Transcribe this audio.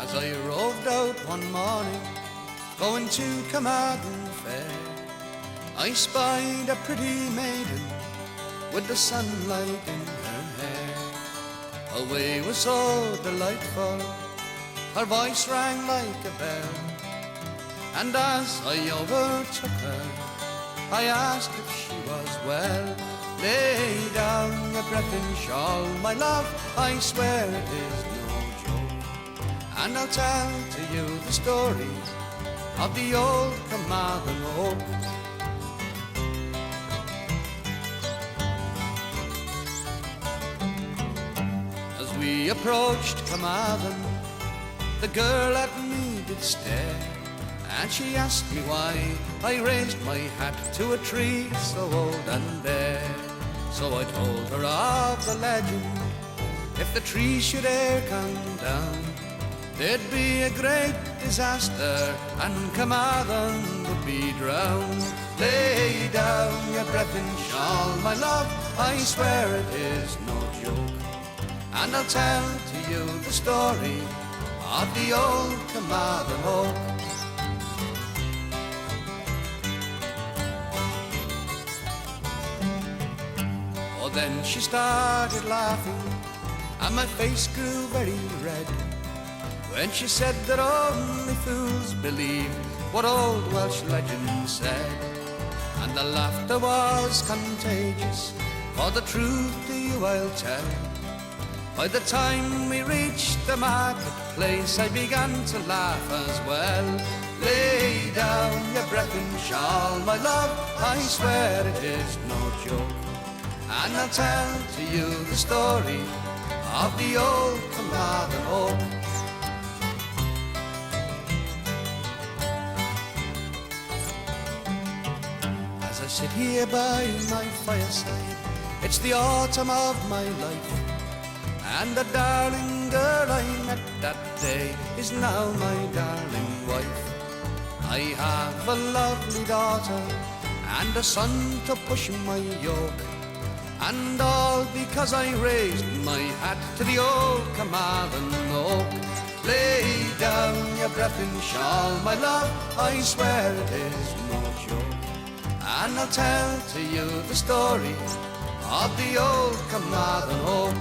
As I roved out one morning, going to Carmarthen fair, I spied a pretty maiden with the sunlight in her hair. Her way was so delightful, her voice rang like a bell, and as I overtook her, I asked if she was well. Lay down your brethyn shawl, my love, I swear it is no joke, and I'll tell to you the story of the old Carmarthen Oak. As we approached Carmarthen, the girl at me did stare, and she asked me why I raised my hat to a tree so old and bare. So I told her of the legend, if the tree should e'er come down, there'd be a great disaster and Carmarthen would be drowned. Lay down your brethyn shawl, my love, I swear it is no joke, and I'll tell to you the story of the old Carmarthen Oak. Oh, then she started laughing, and my face grew very red, when she said that only fools believe what old Welsh legend said. And the laughter was contagious, for the truth to you I'll tell. By the time we reached the marketplace, I began to laugh as well. Lay down your brethyn shawl, my love, I swear it is no joke, and I'll tell to you the story of the old Carmarthen Oak. As I sit here by my fireside, it's the autumn of my life, and the darling girl I met that day is now my darling wife. I have a lovely daughter and a son to push my yoke, and all because I raised my hat to the old Carmarthen Oak. Lay down your brethyn shawl, my love, I swear it is no joke, and I'll tell to you the story of the old Carmarthen Oak.